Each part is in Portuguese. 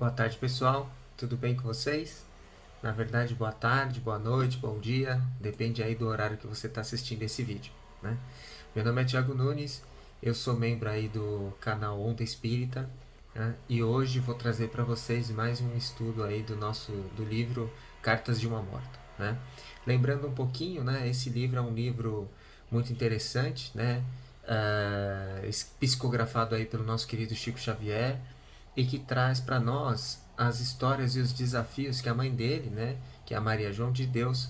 Boa tarde, pessoal. Tudo bem com vocês? Na verdade, boa tarde, boa noite, bom dia. Depende aí do horário que você está assistindo esse vídeo, né? Meu nome é Thiago Nunes. Eu sou membro aí do canal Onda Espírita, né? E hoje vou trazer para vocês mais um estudo aí do livro Cartas de uma Morta, né? Lembrando um pouquinho, né? Esse livro é um livro muito interessante, né? Psicografado aí pelo nosso querido Chico Xavier, e que traz para nós as histórias e os desafios que a mãe dele, né, que é a Maria João de Deus,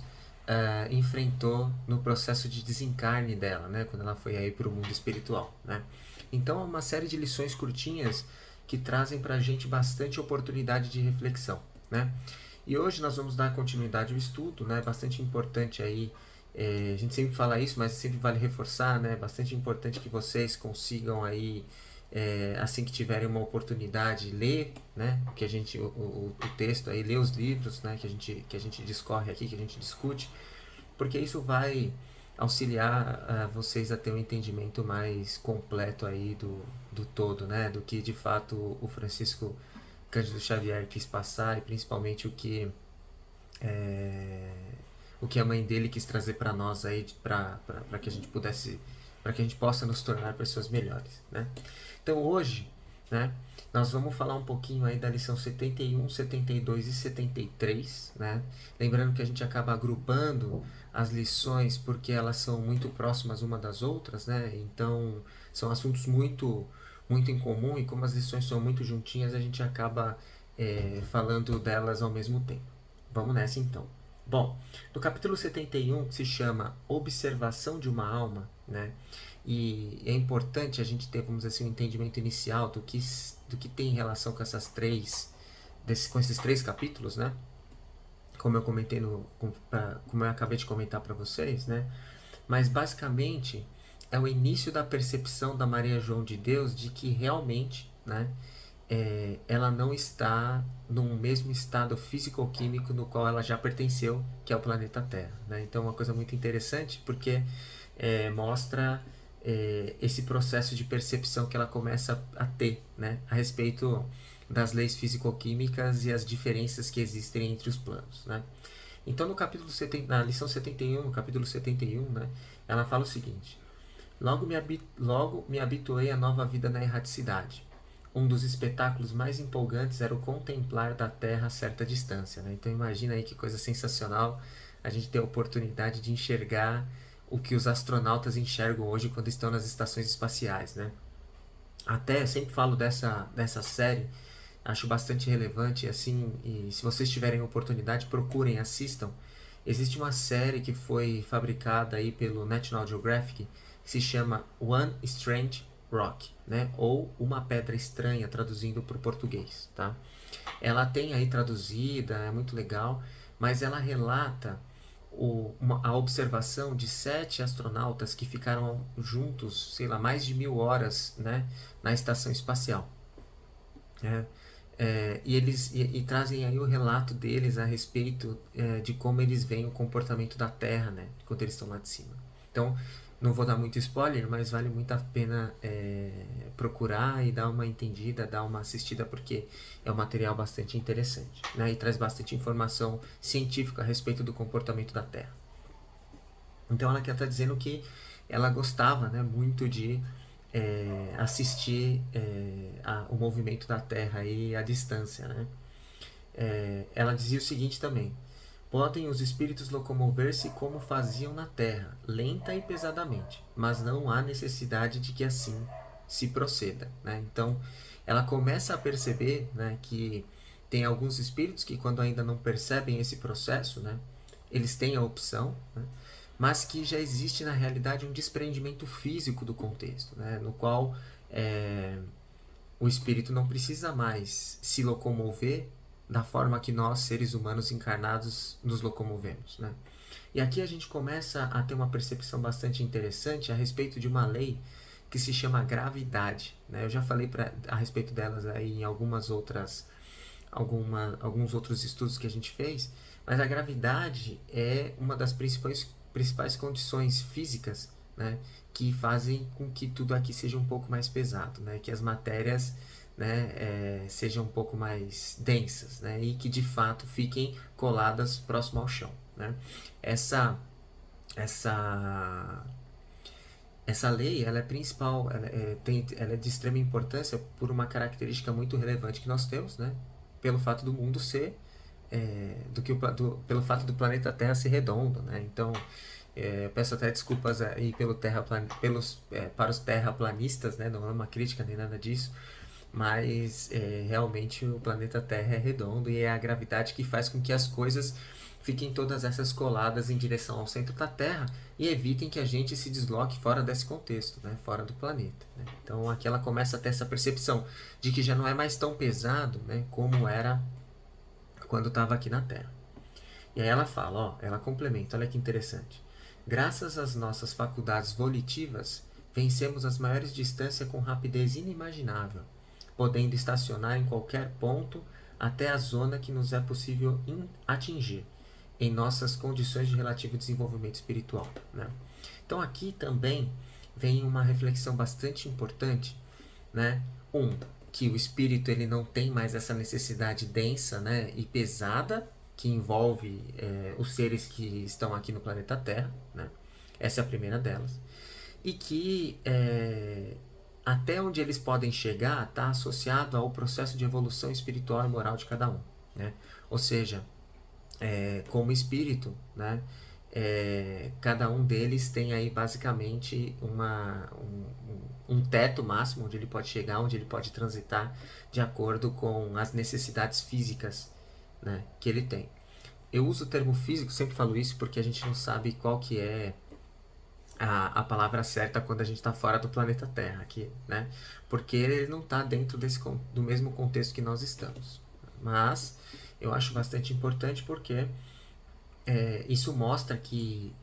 enfrentou no processo de desencarne dela, né, quando ela foi aí para o mundo espiritual, né. Então é uma série de lições curtinhas que trazem para a gente bastante oportunidade de reflexão, né. E hoje nós vamos dar continuidade ao estudo, né, bastante importante aí. A gente sempre fala isso, mas sempre vale reforçar, né? Bastante importante que vocês consigam aí, assim que tiverem uma oportunidade, ler, né? Que a gente, o texto aí, ler os livros, né? Que a gente discorre aqui, que a gente discute, porque isso vai auxiliar vocês a ter um entendimento mais completo aí do todo, né? Do que de fato o Francisco Cândido Xavier quis passar, e principalmente o que a mãe dele quis trazer para nós aí, para que a gente pudesse, para que a gente possa nos tornar pessoas melhores, né? Então hoje, né, nós vamos falar um pouquinho aí da lição 71, 72 e 73, né? Lembrando que a gente acaba agrupando as lições porque elas são muito próximas uma das outras, né? Então são assuntos muito em comum, e como as lições são muito juntinhas, a gente acaba falando delas ao mesmo tempo. Vamos nessa então. Bom, no capítulo 71 se chama Observação de uma Alma, né? E é importante a gente ter, vamos dizer assim, um entendimento inicial do que tem relação com com esses três capítulos, né? Como eu comentei como eu acabei de comentar para vocês, né? Mas basicamente é o início da percepção da Maria João de Deus de que realmente, né, ela não está no mesmo estado físico-químico no qual ela já pertenceu, que é o planeta Terra, né? Então é uma coisa muito interessante, porque mostra esse processo de percepção que ela começa a ter, né, a respeito das leis físico-químicas e as diferenças que existem entre os planos, né? Então no capítulo 70, na lição 71, no capítulo 71, né, ela fala o seguinte: logo me habituei à nova vida na erraticidade. Um dos espetáculos mais empolgantes era o contemplar da Terra a certa distância, né? Então imagina aí que coisa sensacional a gente ter a oportunidade de enxergar o que os astronautas enxergam hoje quando estão nas estações espaciais, né? Até sempre falo dessa série, acho bastante relevante, assim, e se vocês tiverem oportunidade, procurem, assistam. Existe uma série que foi fabricada aí pelo National Geographic, que se chama One Strange Rock, né? Ou Uma Pedra Estranha, traduzindo para o português, tá? Ela tem aí traduzida, é muito legal, mas ela relata a observação de 7 astronautas que ficaram juntos, sei lá, mais de 1000 horas, né, na estação espacial. Né? E trazem aí o relato deles a respeito de como eles veem o comportamento da Terra, né, quando eles estão lá de cima. Então, não vou dar muito spoiler, mas vale muito a pena procurar e dar uma entendida, dar uma assistida, porque é um material bastante interessante, né, e traz bastante informação científica a respeito do comportamento da Terra. Então ela está dizendo que ela gostava, né, muito de assistir o movimento da Terra aí à distância, né? Ela dizia o seguinte também: podem os espíritos locomover-se como faziam na Terra, lenta e pesadamente, mas não há necessidade de que assim se proceda, né? Então ela começa a perceber, né, que tem alguns espíritos que, quando ainda não percebem esse processo, né, eles têm a opção, né, mas que já existe na realidade um desprendimento físico do contexto, né, no qual o espírito não precisa mais se locomover da forma que nós, seres humanos encarnados, nos locomovemos, né? E aqui a gente começa a ter uma percepção bastante interessante a respeito de uma lei que se chama gravidade, né? Eu já falei a respeito delas aí em alguns outros estudos que a gente fez, mas a gravidade é uma das principais condições físicas, né, que fazem com que tudo aqui seja um pouco mais pesado, né, que as matérias, né, sejam um pouco mais densas, né, e que de fato fiquem coladas próximo ao chão, né. Essa essa essa lei, ela é principal, ela é de extrema importância por uma característica muito relevante que nós temos, né, pelo fato do mundo ser pelo fato do planeta Terra ser redondo, né. Então peço até desculpas aí para os terraplanistas, né? Não é uma crítica nem nada disso, mas realmente o planeta Terra é redondo e é a gravidade que faz com que as coisas fiquem todas essas coladas em direção ao centro da Terra e evitem que a gente se desloque fora desse contexto, né? Fora do planeta, né? Então aqui ela começa a ter essa percepção de que já não é mais tão pesado, né? Como era quando estava aqui na Terra. E aí ela fala, ó, ela complementa, olha que interessante. Graças às nossas faculdades volitivas, vencemos as maiores distâncias com rapidez inimaginável, podendo estacionar em qualquer ponto até a zona que nos é possível atingir, em nossas condições de relativo desenvolvimento espiritual, né? Então aqui também vem uma reflexão bastante importante, né? Que o espírito ele não tem mais essa necessidade densa, né, e pesada que envolve os seres que estão aqui no planeta Terra, né? Essa é a primeira delas. E que até onde eles podem chegar está associado ao processo de evolução espiritual e moral de cada um, né? Ou seja, como espírito, né? Cada um deles tem aí basicamente um teto máximo onde ele pode chegar, onde ele pode transitar de acordo com as necessidades físicas, né, que ele tem. Eu uso o termo físico, sempre falo isso porque a gente não sabe qual que é a palavra certa quando a gente está fora do planeta Terra aqui, né? Porque ele não está dentro do mesmo contexto que nós estamos. Mas eu acho bastante importante porque isso mostra que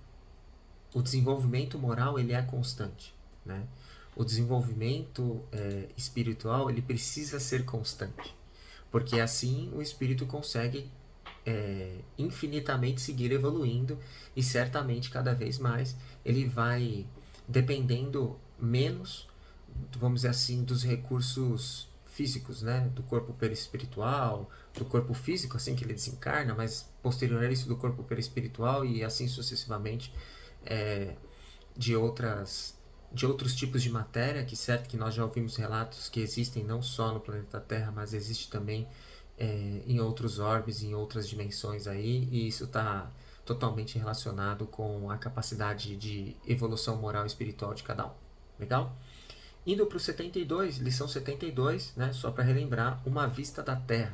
o desenvolvimento moral ele é constante, né? O desenvolvimento espiritual ele precisa ser constante, porque assim o espírito consegue infinitamente seguir evoluindo e certamente cada vez mais ele vai dependendo menos, vamos dizer assim, dos recursos físicos, né, do corpo perispiritual, do corpo físico assim que ele desencarna, mas posterior a isso do corpo perispiritual e assim sucessivamente de outros tipos de matéria, que certo que nós já ouvimos relatos que existem não só no planeta Terra, mas existe também em outros orbes, em outras dimensões aí, e isso está totalmente relacionado com a capacidade de evolução moral e espiritual de cada um. Legal? Indo para o 72, lição 72, né, só para relembrar, uma vista da Terra.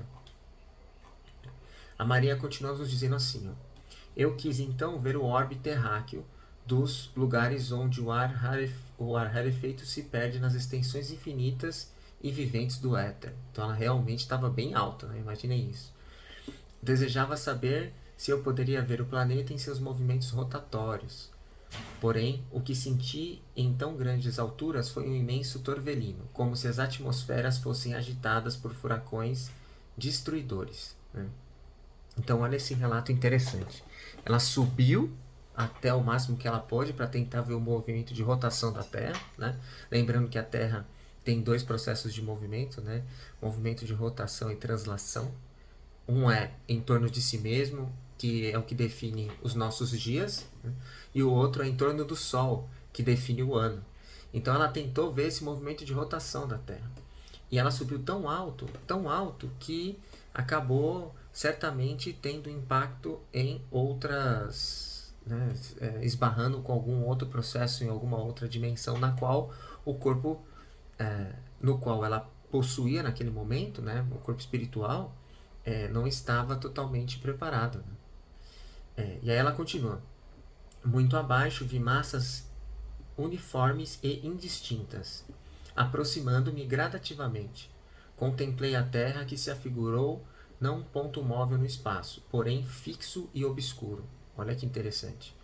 A Maria continua nos dizendo assim, ó, eu quis então ver o orbe terráqueo dos lugares onde o ar rarefeito se perde nas extensões infinitas e viventes do éter. Então ela realmente estava bem alta, né? Imaginem isso. Desejava saber se eu poderia ver o planeta em seus movimentos rotatórios. Porém, o que senti em tão grandes alturas foi um imenso torvelino, como se as atmosferas fossem agitadas por furacões destruidores, né? Então olha esse relato interessante. Ela subiu até o máximo que ela pôde para tentar ver o movimento de rotação da Terra, né? Lembrando que a Terra tem dois processos de movimento, né? Movimento de rotação e translação. Um é em torno de si mesmo, que é o que define os nossos dias, né? E o outro é em torno do Sol, que define o ano. Então ela tentou ver esse movimento de rotação da Terra. E ela subiu tão alto, que acabou certamente tendo impacto em outras, né, esbarrando com algum outro processo em alguma outra dimensão na qual o corpo, no qual ela possuía naquele momento, né, o corpo espiritual, não estava totalmente preparado, né? E aí ela continua. Muito abaixo vi massas uniformes e indistintas, aproximando-me gradativamente. Contemplei a terra que se afigurou não um ponto móvel no espaço, porém fixo e obscuro. Olha que interessante.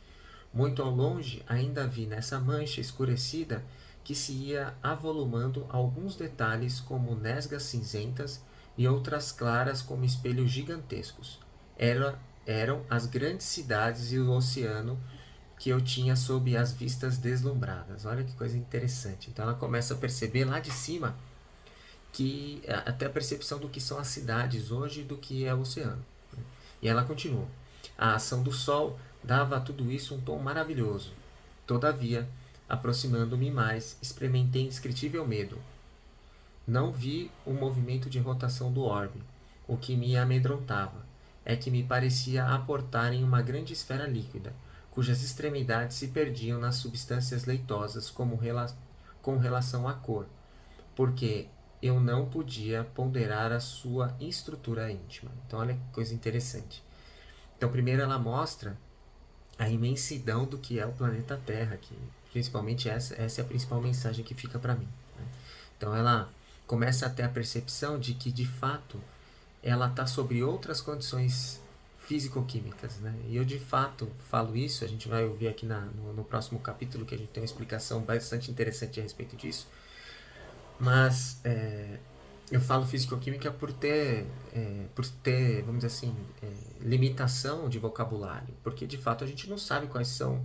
Muito ao longe ainda vi nessa mancha escurecida que se ia avolumando alguns detalhes como nesgas cinzentas e outras claras como espelhos gigantescos. Eram as grandes cidades e o oceano que eu tinha sob as vistas deslumbradas. Olha que coisa interessante. Então ela começa a perceber lá de cima que até a percepção do que são as cidades hoje e do que é o oceano. E ela continua. A ação do sol dava a tudo isso um tom maravilhoso. Todavia, aproximando-me mais, experimentei indescritível medo. Não vi o movimento de rotação do orbe. O que me amedrontava é que me parecia aportar em uma grande esfera líquida, cujas extremidades se perdiam nas substâncias leitosas com relação à cor, porque eu não podia ponderar a sua estrutura íntima. Então, olha que coisa interessante. Então, primeiro ela mostra a imensidão do que é o planeta Terra, que principalmente essa é a principal mensagem que fica para mim. Né? Então, ela começa a ter a percepção de que, de fato, ela está sobre outras condições físico-químicas, né? E eu de fato falo isso, a gente vai ouvir aqui no próximo capítulo, que a gente tem uma explicação bastante interessante a respeito disso, mas eu falo físico-química por ter, vamos dizer assim, limitação de vocabulário, porque de fato a gente não sabe quais são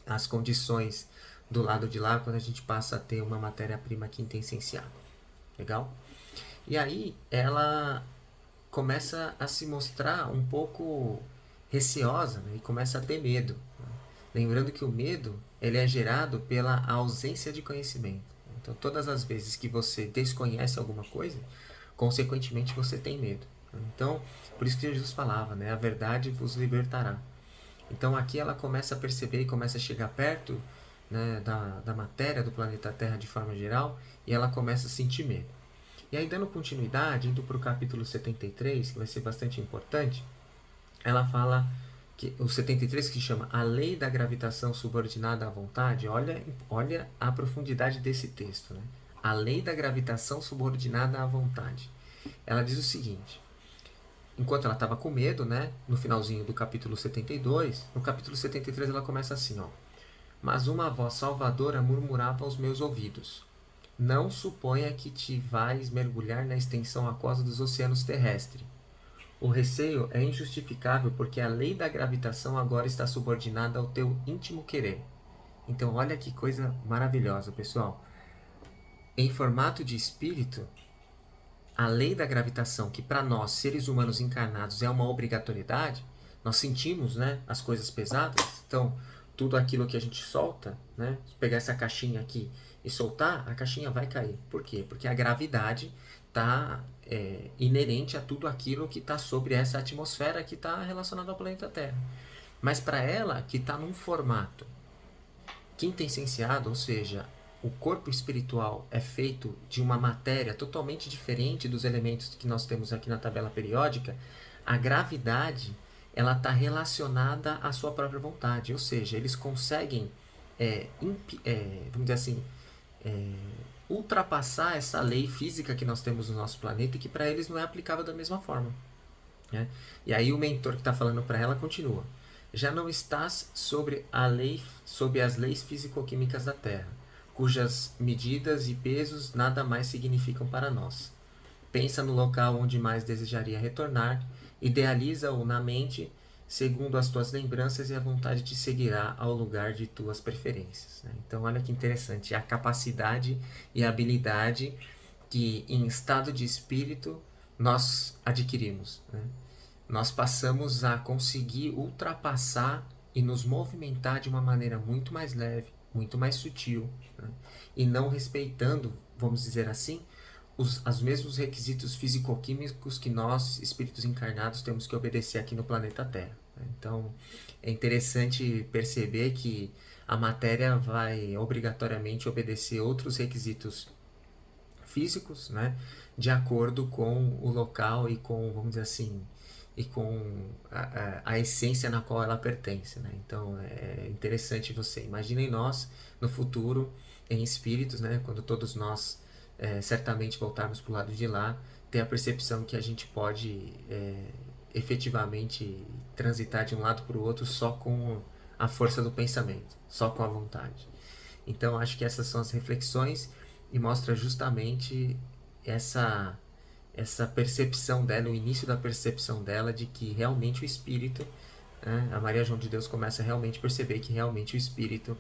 as condições do lado de lá quando a gente passa a ter uma matéria-prima quinta essencial. Legal? E aí ela começa a se mostrar um pouco receosa, né? E começa a ter medo. Né? Lembrando que o medo ele é gerado pela ausência de conhecimento. Então, todas as vezes que você desconhece alguma coisa, consequentemente você tem medo. Então, por isso que Jesus falava, né? A verdade vos libertará. Então, aqui ela começa a perceber e começa a chegar perto, né, da matéria do planeta Terra de forma geral, e ela começa a sentir medo. E aí, dando continuidade, indo para o capítulo 73, que vai ser bastante importante, ela fala que o 73, que se chama A Lei da Gravitação Subordinada à Vontade, olha a profundidade desse texto. Né? A Lei da Gravitação Subordinada à Vontade. Ela diz o seguinte, enquanto ela estava com medo, né, no finalzinho do capítulo 72, no capítulo 73 ela começa assim, ó, mas uma voz salvadora murmurava aos meus ouvidos, não suponha que te vais mergulhar na extensão aquosa dos oceanos terrestres. O receio é injustificável porque a lei da gravitação agora está subordinada ao teu íntimo querer. Então, olha que coisa maravilhosa, pessoal. Em formato de espírito, a lei da gravitação, que para nós, seres humanos encarnados, é uma obrigatoriedade, nós sentimos, né, as coisas pesadas. Então, tudo aquilo que a gente solta, né, se pegar essa caixinha aqui e soltar, a caixinha vai cair. Por quê? Porque a gravidade está inerente a tudo aquilo que está sobre essa atmosfera que está relacionada ao planeta Terra. Mas para ela, que está num formato quintessenciado, ou seja, o corpo espiritual é feito de uma matéria totalmente diferente dos elementos que nós temos aqui na tabela periódica, a gravidade ela está relacionada à sua própria vontade, ou seja, eles conseguem, vamos dizer assim, ultrapassar essa lei física que nós temos no nosso planeta e que para eles não é aplicável da mesma forma. Né? E aí o mentor que está falando para ela continua. Já não estás sobre as leis físico-químicas da Terra, cujas medidas e pesos nada mais significam para nós. Pensa no local onde mais desejaria retornar, idealiza-o na mente, segundo as tuas lembranças, e a vontade te seguirá ao lugar de tuas preferências. Né? Então, olha que interessante, a capacidade e a habilidade que em estado de espírito nós adquirimos. Né? Nós passamos a conseguir ultrapassar e nos movimentar de uma maneira muito mais leve, muito mais sutil, né? E não respeitando, vamos dizer assim, os mesmos requisitos físico-químicos que nós, espíritos encarnados, temos que obedecer aqui no planeta Terra. Então, é interessante perceber que a matéria vai obrigatoriamente obedecer outros requisitos físicos, né, de acordo com o local e com, vamos dizer assim, e com a essência na qual ela pertence. Né? Então, é interessante você. Imaginem nós, no futuro, em espíritos, né, quando todos nós certamente voltarmos para o lado de lá, ter a percepção que a gente pode efetivamente transitar de um lado para o outro só com a força do pensamento, só com a vontade. Então, acho que essas são as reflexões e mostra justamente essa percepção dela, o início da percepção dela de que realmente o espírito, né, a Maria João de Deus começa a realmente perceber que realmente o espírito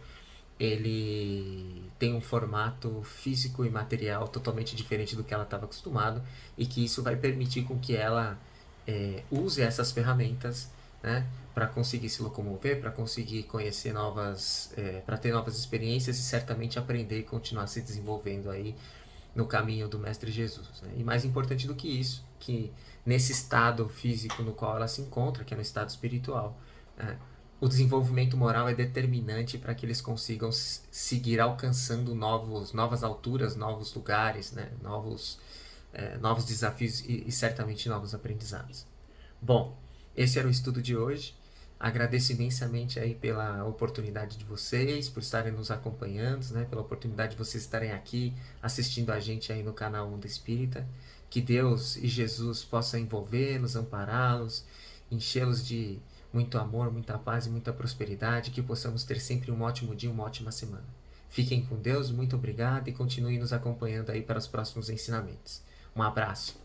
ele tem um formato físico e material totalmente diferente do que ela estava acostumado, e que isso vai permitir com que ela use essas ferramentas, né, para conseguir se locomover, para conseguir conhecer para ter novas experiências e certamente aprender e continuar se desenvolvendo aí no caminho do Mestre Jesus, né? E mais importante do que isso, que nesse estado físico no qual ela se encontra, que é no estado espiritual, né, o desenvolvimento moral é determinante para que eles consigam seguir alcançando novas alturas, novos lugares, né, novos desafios e certamente novos aprendizados. Bom, esse era o estudo de hoje. Agradeço imensamente aí pela oportunidade de vocês, por estarem nos acompanhando, né, pela oportunidade de vocês estarem aqui assistindo a gente aí no canal Onda Espírita. Que Deus e Jesus possam envolvê-los, ampará-los, enchê-los de muito amor, muita paz e muita prosperidade, que possamos ter sempre um ótimo dia, uma ótima semana. Fiquem com Deus, muito obrigado e continuem nos acompanhando aí para os próximos ensinamentos. Um abraço.